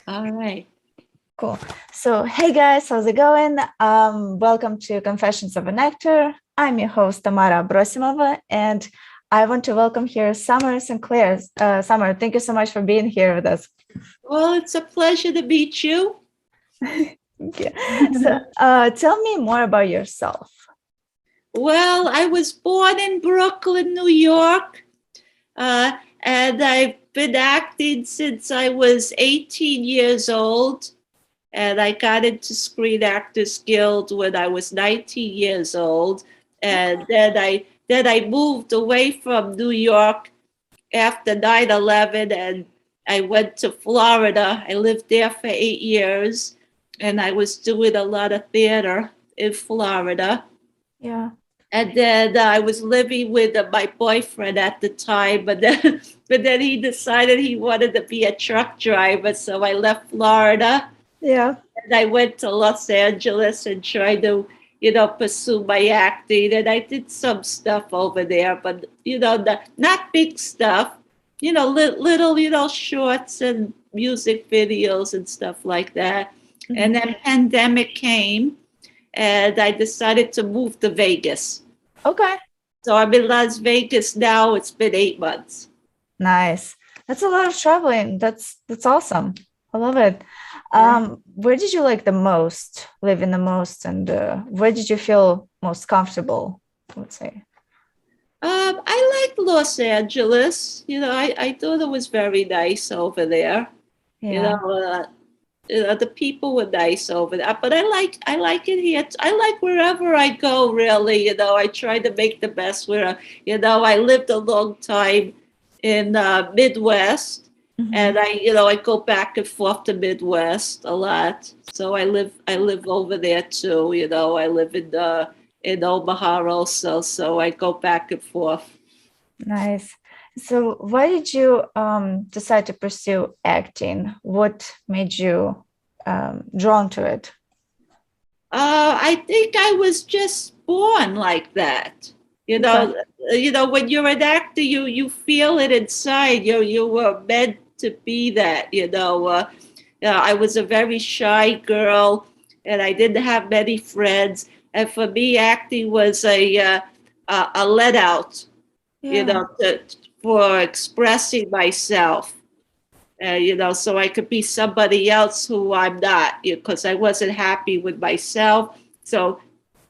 All right. Cool. So, hey guys, how's it going? Welcome to Confessions of an Actor. I'm your host, Tamara Brosimova, and I want to welcome here Summer Sinclair. Summer, thank you so much for being here with us. Well, it's a pleasure to meet you. Thank you. So, tell me more about yourself. Well, I was born in Brooklyn, New York, uh, and I've been acting since I was 18 years old. And I got into Screen Actors Guild when I was 19 years old. And then I moved away from New York after 9/11, and I went to Florida. I lived there for 8 years, and I was doing a lot of theater in Florida. Yeah. And then I was living with my boyfriend at the time, but then but then he decided he wanted to be a truck driver, so I left Florida Yeah. and I went to Los Angeles and tried to, pursue my acting. And I did some stuff over there, but not big stuff. Little, shorts and music videos and stuff like that. And Mhm. then pandemic came, and I decided to move to Vegas. Okay. So I'm in Las Vegas now. It's been 8 months. Nice. That's a lot of traveling. That's awesome. I love it. Where did you like the most, live in the most, and where did you feel most comfortable, I would say? I liked Los Angeles. I thought it was very nice over there. You know, Yeah. uh, the people were nice over there. But I like it here. I like wherever I go. Really, I try to make the best. I lived a long time in Midwest, Mhm. and I go back and forth to Midwest a lot. So I live over there too. I live in Omaha also. So I go back and forth. Nice. So why did you decide to pursue acting? What made you drawn to it? I think I was just born like that. You Okay. know, when you're an actor, you feel it inside. You were meant to be that. I was a very shy girl, and I didn't have many friends. And for me, acting was a let out. Yeah. For expressing myself. So I could be somebody else who I'm not, because I wasn't happy with myself. So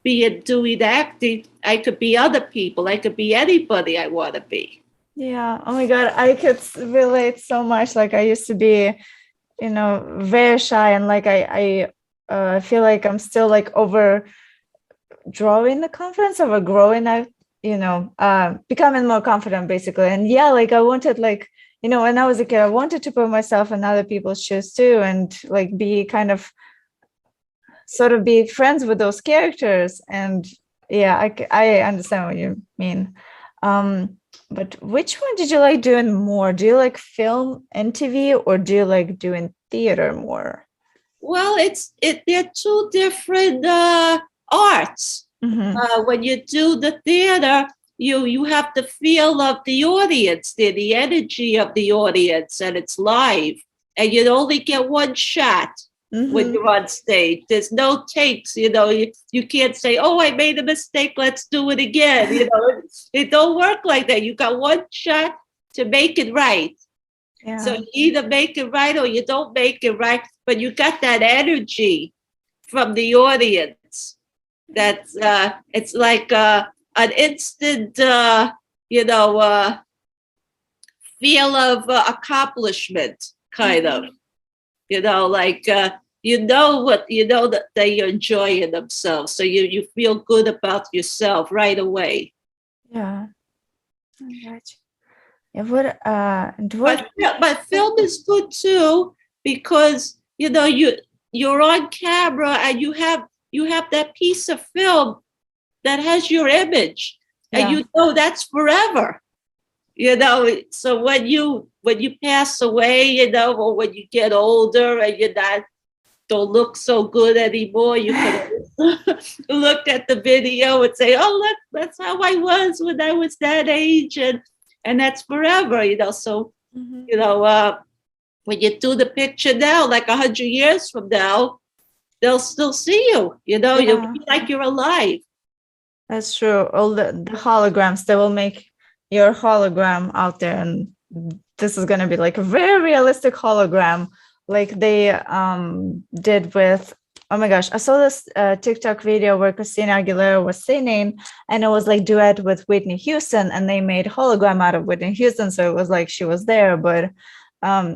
doing acting, I could be other people. I could be anybody I want to be. Yeah. Oh my God, I could relate so much. Like I used to be, very shy, and like I feel like I'm still like over drawing the confidence, over growing out, becoming more confident basically. And yeah, like I wanted like, when I was a kid, I wanted to put myself in other people's shoes too, and like be kind of sort of be friends with those characters. And yeah, I understand what you mean. But which one did you like doing more? Do you like film and TV, or do you like doing theater more? Well, they're two different arts. Mm-hmm. When you do the theater, you have the feel of the audience, the energy of the audience, and it's live. And you only get one shot when Mm-hmm. you're on stage. There's no takes. You can't say, "Oh, I made a mistake. Let's do it again." It don't work like that. You got one shot to make it right. So Yeah. you either make it right or you don't make it right, but you got that energy from the audience. That's it's like an instant, you know, uh, feel of accomplishment, kind of. Mhm. Like that they're enjoying themselves, so you feel good about yourself right away. Yeah. I got you. Yeah, and what? But film is good too, because you're on camera and you have that piece of film that has your image, and Yeah. that's forever. So when you pass away, or when you get older and you're not don't look so good anymore, you can always look at the video and say, "Oh, look, that's how I was when I was that age," and that's forever. So Mhm. you know. when you do the picture now, like 100 years from now, they'll still see you. You'll Yeah, be like you're alive. that's true. All the holograms, they will make your hologram out there, and this is gonna be like a very realistic hologram, like they did with. Oh my gosh, I saw this TikTok video where Christina Aguilera was singing, and it was like duet with Whitney Houston, and they made hologram out of Whitney Houston, so it was like she was there, but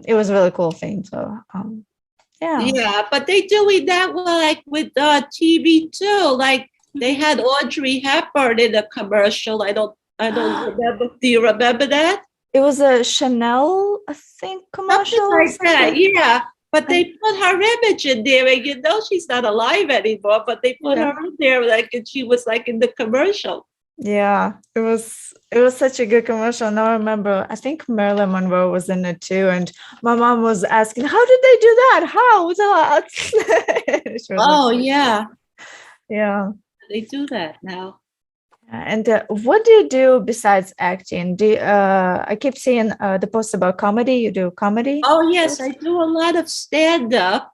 it was a really cool thing. So yeah. Yeah, but they do it that way, like with TV too. Like they had Audrey Hepburn in a commercial. I don't remember. Do you remember that? It was a Chanel, I think, commercial. Something like that. Yeah. But they put her image in there, and she's not alive anymore. But they put her in there, like, and she was like in the commercial. Yeah, it was such a good commercial. And I remember, I think Marilyn Monroe was in it too, and my mom was asking, "How did they do that? How?" Oh yeah, yeah, they do that now. And what do you do besides acting? I keep seeing the post about comedy. You do comedy? Oh yes, I do a lot of stand-up.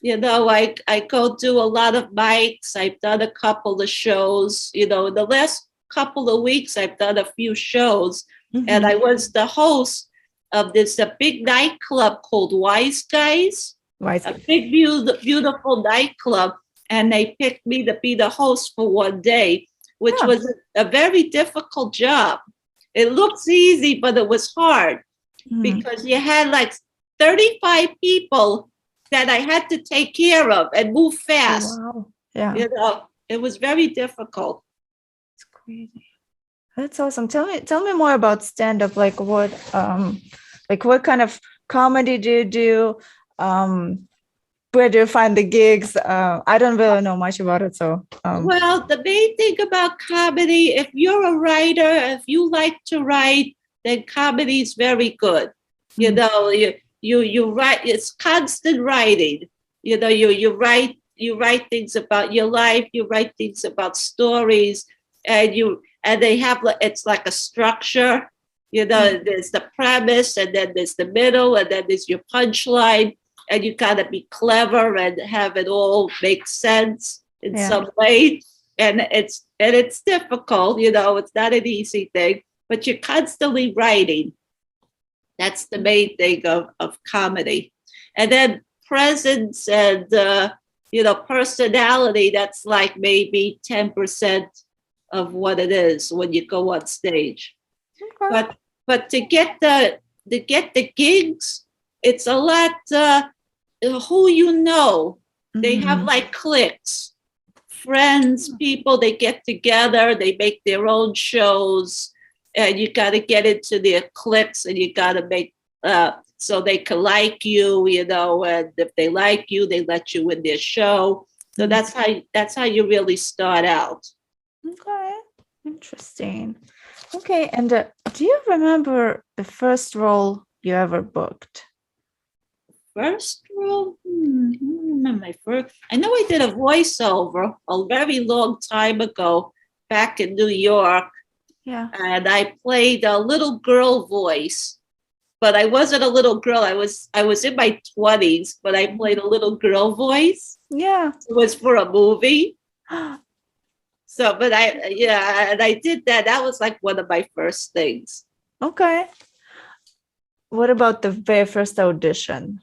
I go do a lot of mics. I've done a couple of shows. In the last couple of weeks, I've done a few shows, and I was the host of a big nightclub called Wise Guys. A big, beautiful nightclub, and they picked me to be the host for one day, which was a very difficult job. It looks easy, but it was hard because you had like 35 people that I had to take care of and move fast. Wow. Yeah. It was very difficult. It's crazy. That's awesome. Tell me more about stand-up. Like what kind of comedy do you do? Where do you find the gigs? I don't really know much about it. So well, the main thing about comedy, if you're a writer, if you like to write, then comedy is very good. You write, it's constant writing. You write things about your life, you write things about stories, and they have, it's like a structure. There's the premise, and then there's the middle, and then there's your punchline, and you gotta be clever and have it all make sense in some way. And it's difficult, it's not an easy thing, but you're constantly writing. That's the main thing of comedy. And then presence and, personality, that's like maybe 10% of what it is when you go on stage. Okay. But to get the gigs, it's a lot, who they have like cliques, friends, people, they get together, they make their own shows. And you got to get into their cliques, and you got to make so they can like you, and if they like you, they let you in their show. So that's how you really start out. Okay, interesting. Okay, and do you remember the first role you ever booked? First role? My first. I know I did a voiceover a very long time ago back in New York. Yeah. And I played a little girl voice, but I wasn't a little girl. I was in my 20s, but I played a little girl voice. Yeah. It was for a movie. So, but and I did that. That was like one of my first things. Okay. What about the very first audition?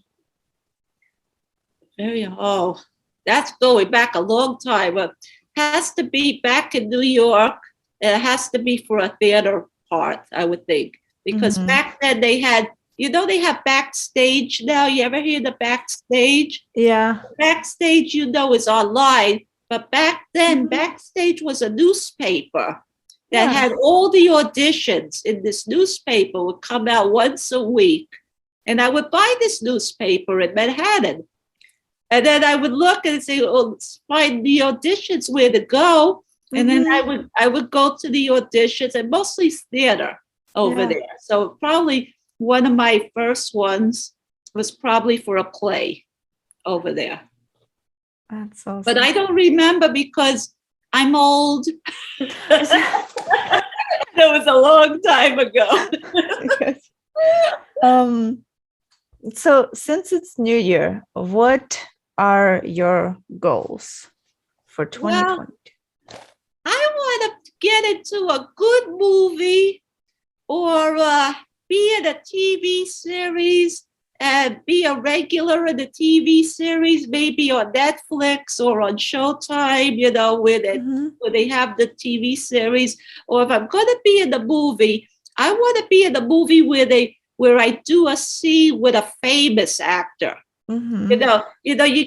That's going back a long time. It has to be back in New York. It has to be for a theater part, I would think, because back then they had, they have backstage now. You ever hear the backstage? Yeah. Backstage, is online, but back then, backstage was a newspaper that had all the auditions in this newspaper would come out once a week. And I would buy this newspaper in Manhattan. And then I would look and say, let's find the auditions, where to go. And then I would go to the auditions, and mostly theater over there. So probably one of my first ones was probably for a play over there. That's awesome. But I don't remember because I'm old. That was a long time ago. So since it's New Year, what are your goals for Well, 2020? I want to get into a good movie or be in a TV series and be a regular in the TV series, maybe on Netflix or on Showtime, where they have the TV series. Or if I'm going to be in the movie, I want to be in the movie where I do a scene with a famous actor. You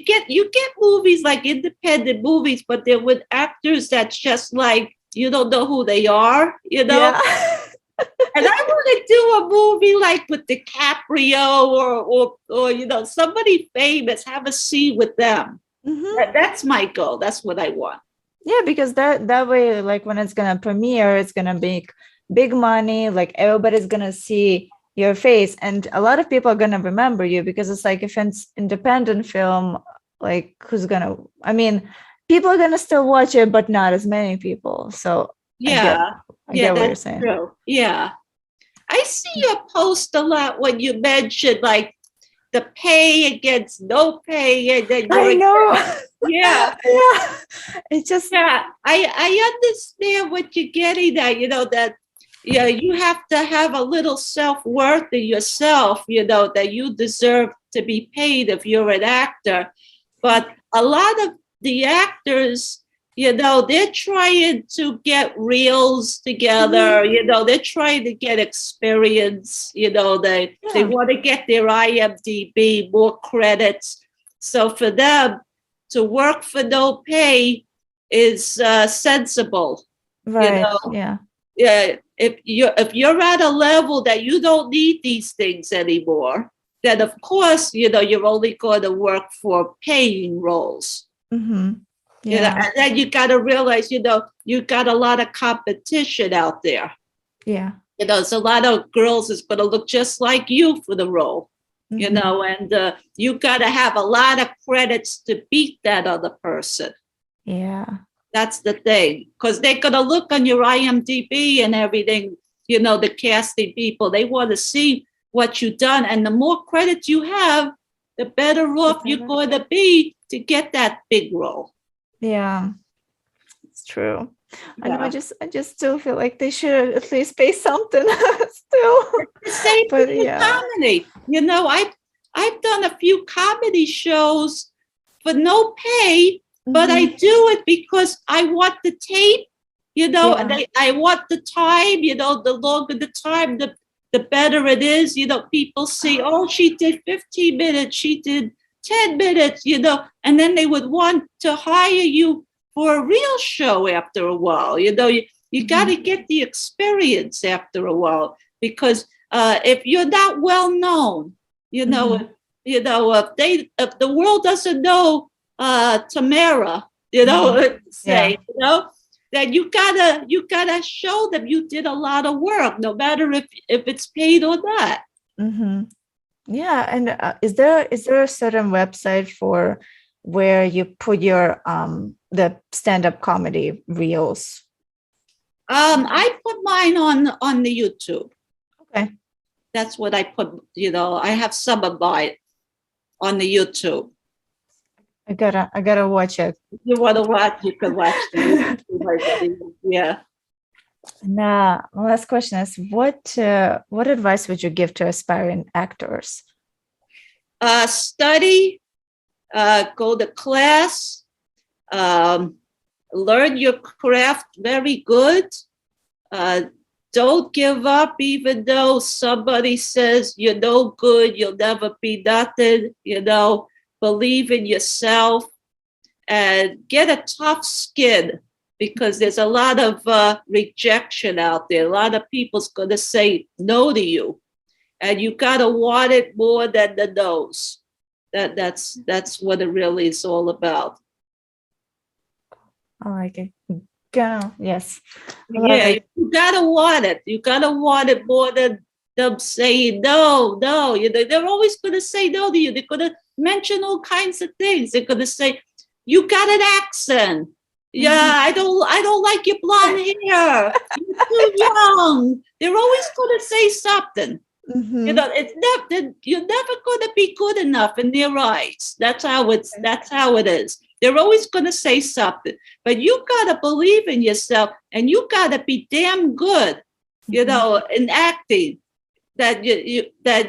get movies like independent movies, but they're with actors that's just like you don't know who they are. Yeah. And I want to do a movie like with DiCaprio or somebody famous, have a scene with them. That's my goal. That's what I want. Yeah, because that way, like when it's gonna premiere, it's gonna make big money. Like everybody's gonna see your face, and a lot of people are gonna remember you because it's like if it's independent film, like who's gonna? I mean, people are gonna still watch it, but not as many people. So Yeah. I get what you're That's saying. true. Yeah. I see you post a lot when you mention like the pay against no pay, and then I know. yeah. Yeah. It's just I understand what you're getting at, that you have to have a little self-worth in yourself, that you deserve to be paid if you're an actor. But a lot of the actors, they're trying to get reels together, they're trying to get experience, they want to get their IMDb, more credits. So for them to work for no pay is sensible. right. Yeah. Yeah. If you're at a level that you don't need these things anymore, then of course, you're only going to work for paying roles. Yeah. And then you got to realize, you got a lot of competition out there. Yeah. There's a lot of girls that's going to look just like you for the role, and you got to have a lot of credits to beat that other person. Yeah. That's the thing, because they're going to look on your IMDb and everything, the casting people, they want to see what you've done. And the more credits you have, the better off you're going to be to get that big role. Yeah, it's true. I know. I just still feel like they should at least pay something still. The same But thing with comedy. I've done a few comedy shows for no pay, but I do it because I want the tape, and I want the time, the longer the time, the better it is. People see, oh, she did 15 minutes, she did 10 minutes, and then they would want to hire you for a real show after a while. You got to get the experience after a while, because if you're not well known, if the world doesn't know Tamara, then you gotta show them you did a lot of work, no matter if it's paid or not. Yeah, and is there a certain website for where you put your the stand-up comedy reels? I put mine on the YouTube. Okay, that's what I put. I have some of mine on the YouTube. I gotta watch it. If you want to watch, you can watch it. Yeah. Now, my last question is, what advice would you give to aspiring actors? Study, go to class, learn your craft very good. Don't give up, even though somebody says you're no good, you'll never be nothing. Believe in yourself and get a tough skin, because there's a lot of rejection out there. A lot of people's going to say no to you, and you got to want it more than the no's. That's what it really is all about. I like it. Yes. Yeah, you got to want it. You got to want it more than them saying no. They're always going to say no to you. They're going to mention all kinds of things. They're going to say, you got an accent. Yeah, I don't like your blonde hair. You're too young. They're always going to say something. Mhm. It's never, you're never going to be good enough in their eyes. That's how it is. They're always going to say something, but you got to believe in yourself, and you got to be damn good, in acting, that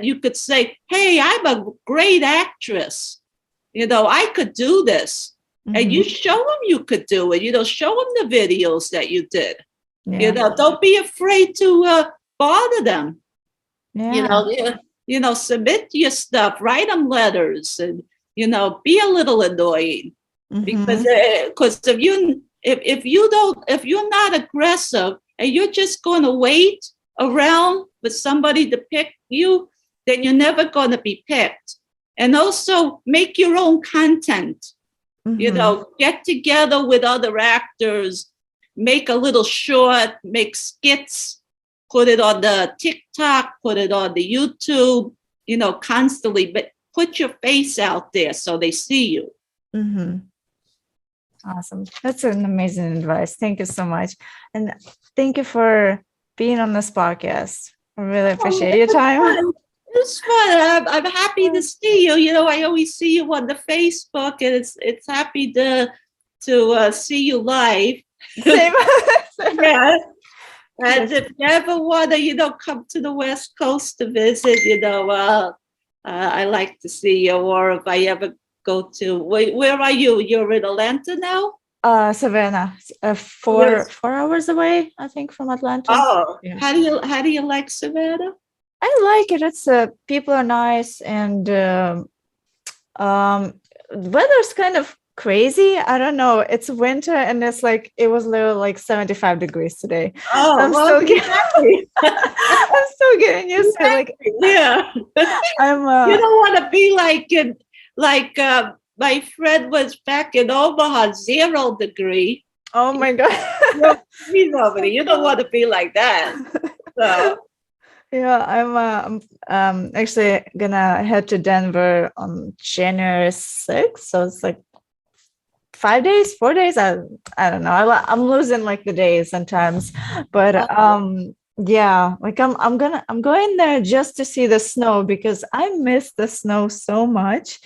you could say, hey, I'm a great actress. I could do this. And you Mhm. show them you could do it. Show them the videos that you did. Yeah. Don't be afraid to bother them. Yeah. Submit your stuff, write them letters, and be a little annoying, because Mhm. if you're not aggressive and you're just going to wait around for somebody to pick you, then you're never going to be picked. And also make your own content. Mhm. Get together with other actors, make a little short, make skits, put it on the TikTok, put it on the YouTube, constantly, but put your face out there so they see you. Mhm. Awesome. That's an amazing advice. Thank you so much. And thank you for being on this podcast. I really appreciate your time. It's fun. I'm happy to see you. I always see you on the Facebook, and it's happy to see you live. Same. Same. Yeah. And Yes. if you ever want to, come to the West Coast to visit, I like to see you. Or if I ever go to, where are you? You're in Atlanta now? Savannah, Yes. 4 hours away, I think, from Atlanta. Oh, Yeah. how do you like Savannah? I like it. It's people are nice, and weather's kind of crazy. I don't know. It's winter, and it was literally like 75 degrees today. Oh, I'm well, still getting exactly. I'm still getting used to it. Like Yeah. I'm You don't want to be like my friend was back in Omaha, 0 degree. oh my god. You don't want to be like that. So, Yeah, I'm actually gonna head to Denver on January 6th. So it's like 5 days, 4 days. I don't know. I'm losing like the days sometimes, but yeah, like I'm going there just to see the snow because I miss the snow so much.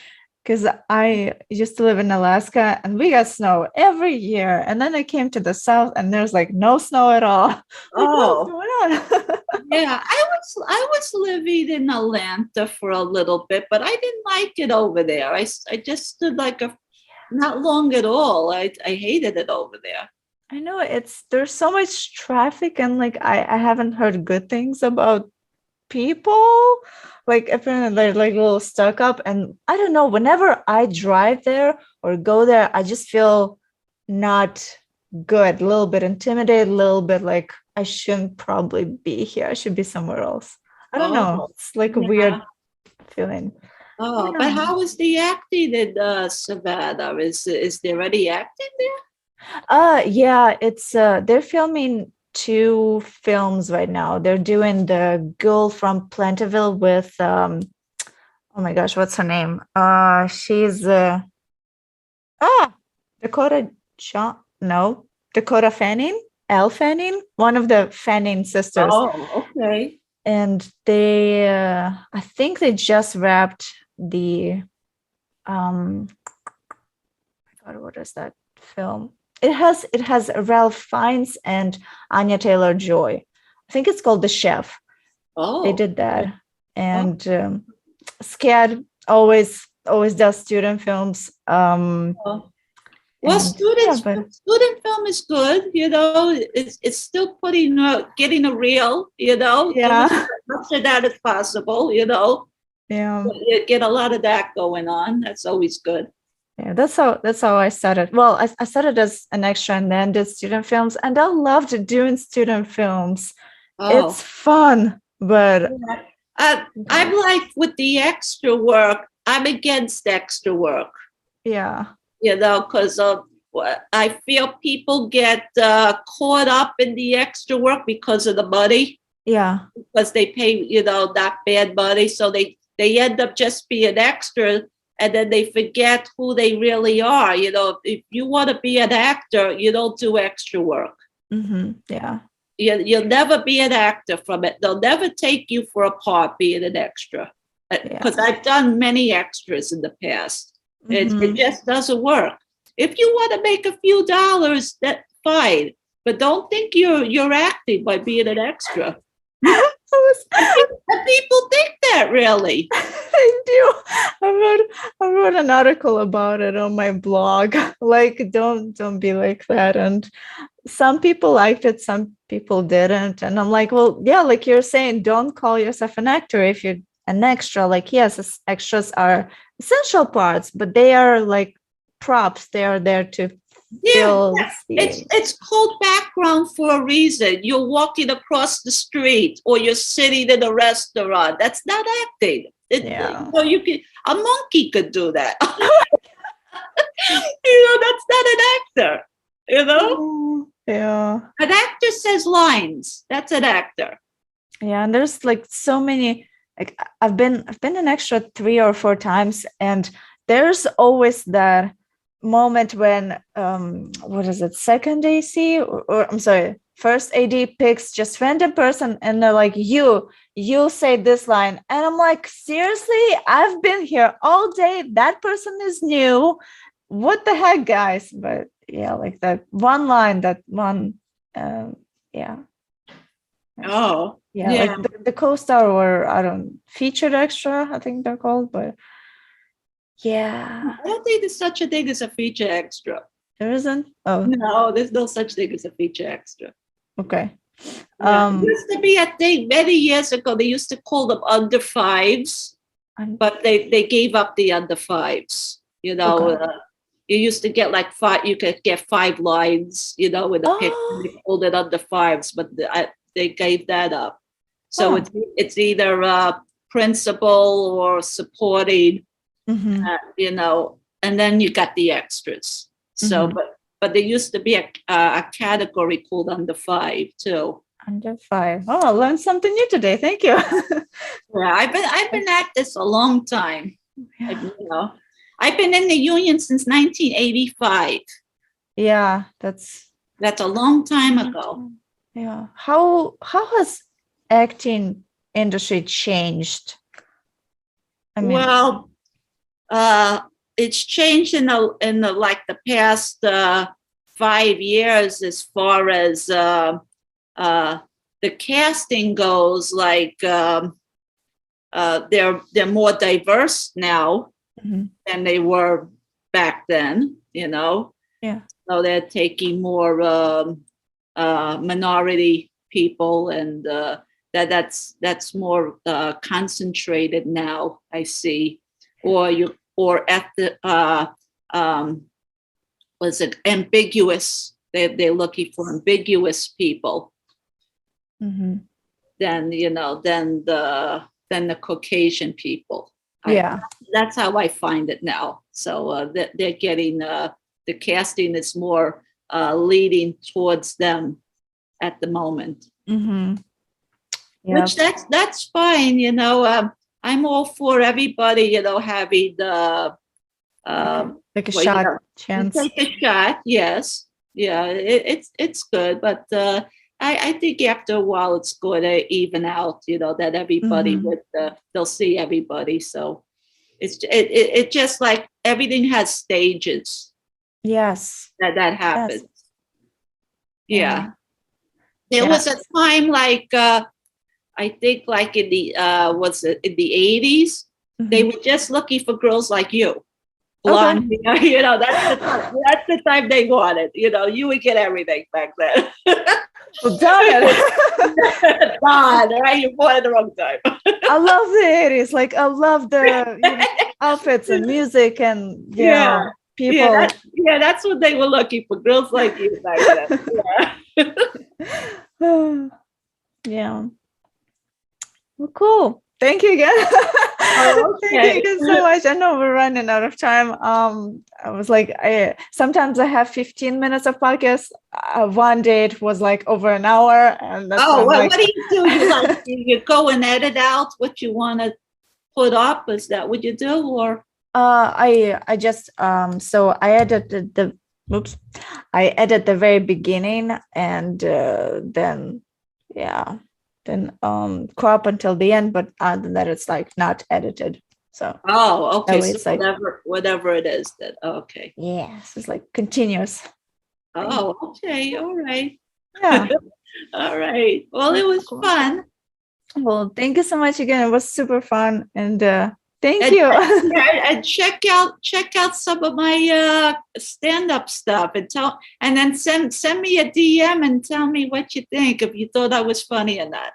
Because I used to live in Alaska and we got snow every year, and then I came to the south and there's like no snow at all. Like, what's oh, going on? yeah. I was living in Atlanta for a little bit, but I didn't like it over there. I just stood like not long at all. I hated it over there. I know there's so much traffic, and like I haven't heard good things about people. Like apparently they're like a little stuck up, and I don't know, whenever I drive there or go there, I just feel not good, a little bit intimidated, a little bit like I shouldn't probably be here. I should be somewhere else. I don't know. Oh, It's like a yeah. weird feeling. I Oh, don't but know. how is the acting in Savannah? Is there any acting there? Yeah, it's they're filming two films right now. They're doing the girl from Planterville with oh my gosh, what's her name? She's ah Dakota John no Dakota Fanning, Elle Fanning, one of the Fanning sisters. Oh, okay. And they I think they just wrapped the God, what is that film? It has Ralph Fiennes and Anya Taylor-Joy. I think it's called The Chef. They Oh, did that. oh, And SCAD always does student films. oh. Well, And yeah, but student film is good. It's still getting a reel. Do as yeah, much of that as possible. yeah, You get a lot of that going on. That's always good. yeah. That's how I started. Well, I started as an extra and then did student films, and I loved doing student films. It's Oh, fun, but yeah. I'm like with the extra work. I'm against extra work. yeah, Because I feel people get caught up in the extra work because of the money, yeah. because they pay, that bad money. So they end up just being extra, and then they forget who they really are. If you want to be an actor, you don't do extra work. Yeah. You'll never be an actor from it. They'll never take you for a part being an extra. Because I've done many extras in the past. It just doesn't work. If you want to make a few dollars, that's fine. But don't think you're acting by being an extra. People think that, really. I do. I wrote an article about it on my blog. Like, don't be like that. And some people liked it, some people didn't. And I'm like, well, yeah, like you're saying, don't call yourself an actor if you're an extra. Like, yes, extras are essential parts, but they are like props. They are there to fill. It's called background for a reason. You're walking across the street or you're sitting in a restaurant. That's not acting. You know, a monkey could do that. That's not an actor. An actor says lines. That's an actor. Yeah, and there's like so many. Like I've been an extra 3 or 4 times, and there's always that moment when what is it, second AC or I'm sorry, first AD picks just random person, and they're like, you say this line, and I'm like, seriously, I've been here all day. That person is new. What the heck, guys? But yeah, like that one line, that one, like the co-star or featured extra, I think they're called, but yeah. I don't think there's such a thing as a feature extra. There isn't? Oh. No, there's no such thing as a feature extra. Okay. It used to be a thing many years ago. They used to call them under fives, but they gave up the under fives. You used to get like 5, you could get 5 lines, with a pick, and they called it under fives, but they gave that up. So it's either principal or supporting, and then you got the extras. So, but there used to be a category called under 5 too. Under 5. Oh, I learned something new today. Thank you. Yeah, I've been at this a long time. Yeah. I've been in the union since 1985. Yeah, that's a long time ago. Yeah. How has acting industry changed? I mean, well, it's changed in the like the past 5 years as far as the casting goes. Like they're more diverse now than they were back then. Yeah. So they're taking more minority people, and that's more concentrated now, I see. Or at the was it ambiguous? They're looking for ambiguous people. Then than the Caucasian people. Yeah, that's how I find it now. So they're getting the casting is more leading towards them at the moment. Which that's fine. I'm all for everybody, having the like a chance. Take a shot, yes. Yeah, it's good, but I think after a while it's going to even out, that everybody they'll see everybody. So it's just like everything has stages. Yes. That happens. Yes. Yeah. There was a time like I think like in the in the 80s, they were just looking for girls like you. Blonde, okay. That's the time they wanted. You would get everything back then. Well, darn it. God, right? You're born at the wrong time. I love the 80s. Like, I love the outfits and music and people. That's what they were looking for. Girls like you back then. Yeah. Well, cool. Thank you again. Thank you so much. I know we're running out of time. I was like, sometimes I have 15 minutes of podcast. One day it was like over an hour. And that's what do you do? You go and edit out what you want to put up? Is that what you do, or? I just so I edited the very beginning, and then yeah, then crop until the end, but other than that, it's like not edited. So Oh, okay. that way So it's like, whatever it is then. Okay. yeah, so it's like continuous thing. Oh, okay. All right. Yeah. All right. Well, it was Cool. fun. Well, thank you so much again. It was super fun, and thank And, you. and check out some of my stand-up stuff and then send me a DM and tell me what you think, if you thought I was funny or not.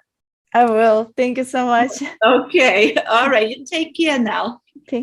I will. Thank you so much. Okay. All right. You take care now. Thank